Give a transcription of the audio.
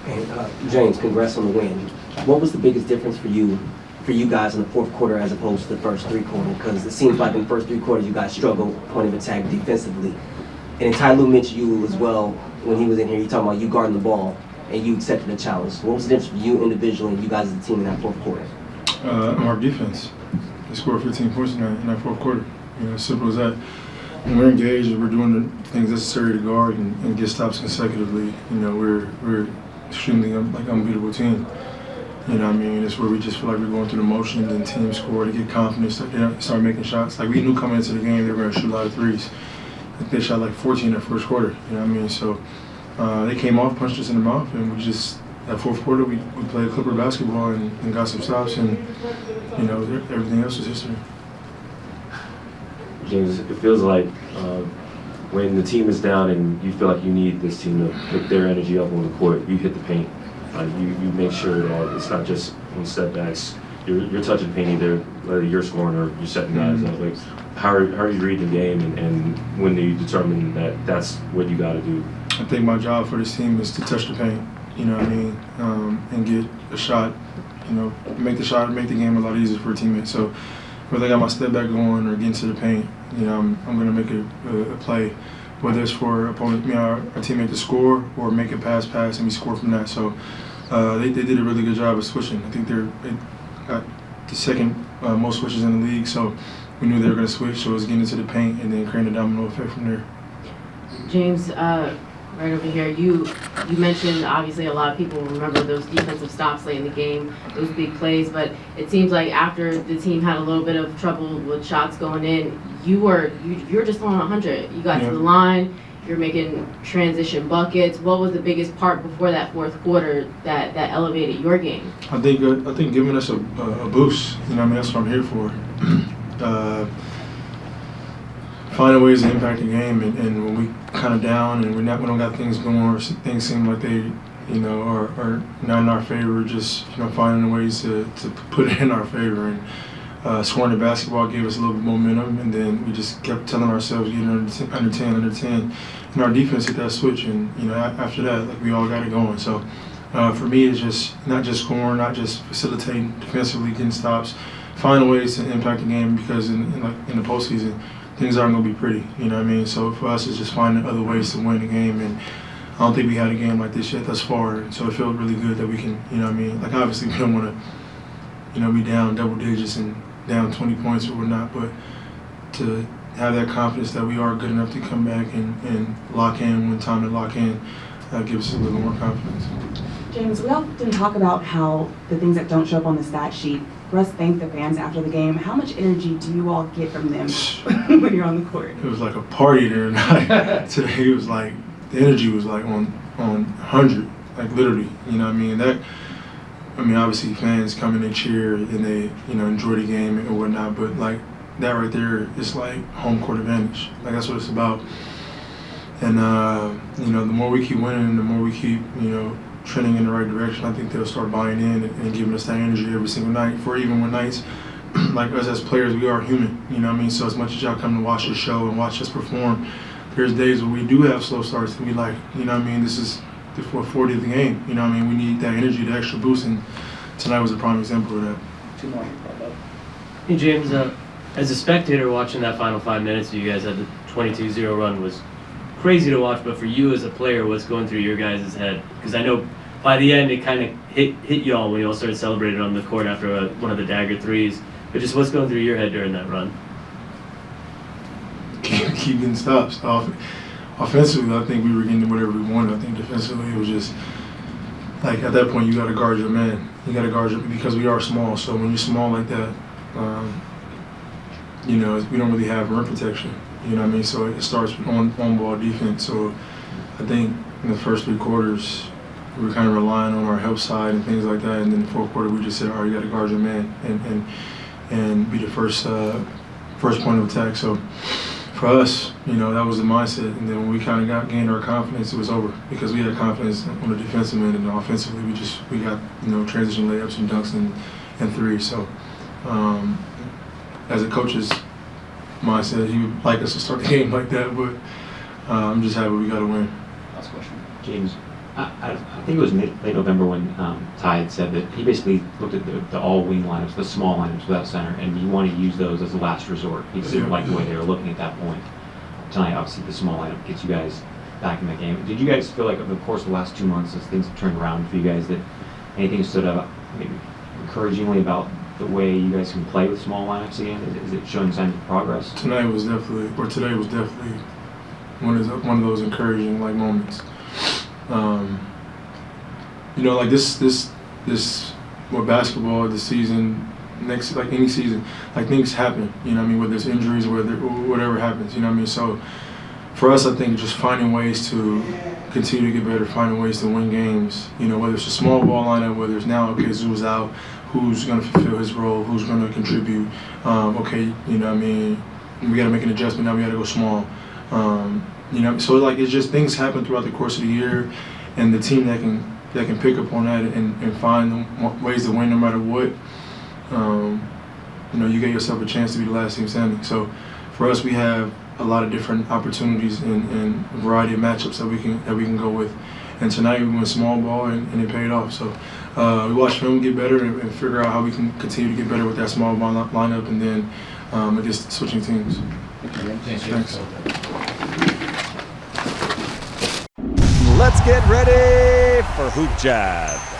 And James, congrats on the win. What was the biggest difference for you guys in the fourth quarter as opposed to the first three quarters? Because it seems like in the first three quarters you guys struggled point of attack defensively. And Ty Lue mentioned you as well when he was in here. He talking about you guarding the ball and you accepted the challenge. What was the difference for you individually and you guys as a team in that fourth quarter? Our defense. They scored 15 points in that fourth quarter. As simple as that. When we're engaged, we're doing the things necessary to guard and get stops consecutively. We're extremely unbeatable team. It's where we just feel like we're going through the motions and team score to get confidence, start making shots. Like we knew coming into the game they were going to shoot a lot of threes. They shot like 14 in the first quarter. So they came off, punched us in the mouth, and we just that fourth quarter we played Clipper basketball and got some stops, and everything else was history. James, it feels like when the team is down and you feel like you need this team to pick their energy up on the court, you hit the paint. You make sure that it's not just on step backs. You're touching paint either whether you're scoring or you're setting guys up. Like, how are you reading the game and when do you determine that that's what you got to do? I think my job for this team is to touch the paint, and get a shot, make the shot, make the game a lot easier for a teammate. So whether I got my step back going or getting to the paint, I'm going to make a play, whether it's for opponent, our teammate to score or make a pass, and we score from that. So they did a really good job of switching. I think they got the second most switches in the league, so we knew they were going to switch. So it was getting into the paint and then creating a domino effect from there. James, right over here, you mentioned obviously a lot of people remember those defensive stops late in the game, those big plays, but it seems like after the team had a little bit of trouble with shots going in, you're just throwing 100. You got to the line, you're making transition buckets. What was the biggest part before that fourth quarter that elevated your game? I think giving us a boost. That's what I'm here for. Finding ways to impact the game, and when we kind of down and we don't got things going or things seem like they are not in our favor, just finding ways to put it in our favor, and scoring the basketball gave us a little bit of momentum, and then we just kept telling ourselves getting under 10, and our defense hit that switch, and after that we all got it going. So for me it's just not just scoring, not just facilitating defensively, getting stops, finding ways to impact the game, because in the postseason things aren't going to be pretty, So for us, it's just finding other ways to win the game, and I don't think we had a game like this yet thus far. So it felt really good that we can, obviously we don't want to, be down double digits and down 20 points or whatnot, but to have that confidence that we are good enough to come back and lock in when time to lock in, gives us a little more confidence. James, we often talk about how the things that don't show up on the stat sheet. Russ thanked the fans after the game. How much energy do you all get from them when you're on the court? It was like a party there tonight. Today it was like, the energy was like on 100, like literally, obviously fans come in and cheer and they, enjoy the game and whatnot, but like that right there, it's like home court advantage. Like that's what it's about. And, the more we keep winning, the more we keep, trending in the right direction, I think they'll start buying in and giving us that energy every single night. For even when nights, like us as players, we are human, So as much as y'all come to watch the show and watch us perform, there's days where we do have slow starts and we like, this is the 440 of the game, we need that energy, the extra boost, and tonight was a prime example of that. Two more. Hey James, as a spectator watching that final 5 minutes, you guys had the 22-0 run was crazy to watch, but for you as a player, what's going through your guys' head? Because I know by the end it kind of hit y'all when you all started celebrating on the court after one of the dagger threes. But just what's going through your head during that run? Keep getting stops. Offensively, I think we were getting whatever we wanted. I think defensively, it was just like at that point you got to guard your man. You got to guard your, because we are small. So when you're small like that, we don't really have rim protection. So it starts with on-ball defense. So I think in the first three quarters, we were kind of relying on our help side and things like that. And then the fourth quarter, we just said, all right, you got to guard your man and be the first point of attack. So for us, that was the mindset. And then when we kind of gained our confidence, it was over because we had confidence on the defensive end, and offensively, we got transition layups and dunks and threes. So as a coach's mindset, he would like us to start the game like that, but I'm just happy we got a win. Last question. James, I think it was late November when Ty had said that he basically looked at the all-wing lineups, the small lineups without center, and he wanted to use those as a last resort. He didn't like the way they were looking at that point. Tonight, obviously, the small lineup gets you guys back in the game. Did you guys feel like over the course of the last 2 months, as things have turned around for you guys, that anything stood out maybe encouragingly about the way you guys can play with small lineups again? Is it showing signs of progress? Today was definitely one of those encouraging like moments. You know, like this with basketball this season, next like any season, like things happen. You know what I mean? Whether it's injuries, whatever happens. You know what I mean? So for us, I think just finding ways to continue to get better, finding ways to win games. You know, whether it's a small ball lineup, whether it's now okay, Zoo's out, who's going to fulfill his role, who's going to contribute. Okay, you know what I mean? We got to make an adjustment. Now we got to go small. You know, so like it's just things happen throughout the course of the year, and the team that can pick up on that and find ways to win no matter what. You know, you get yourself a chance to be the last team standing. So for us, we have a lot of different opportunities and a variety of matchups that we can go with. And tonight we went small ball and it paid off. So we watched film get better and figure out how we can continue to get better with that small ball lineup, and then against switching teams. Thanks. Let's get ready for Hoop Jab.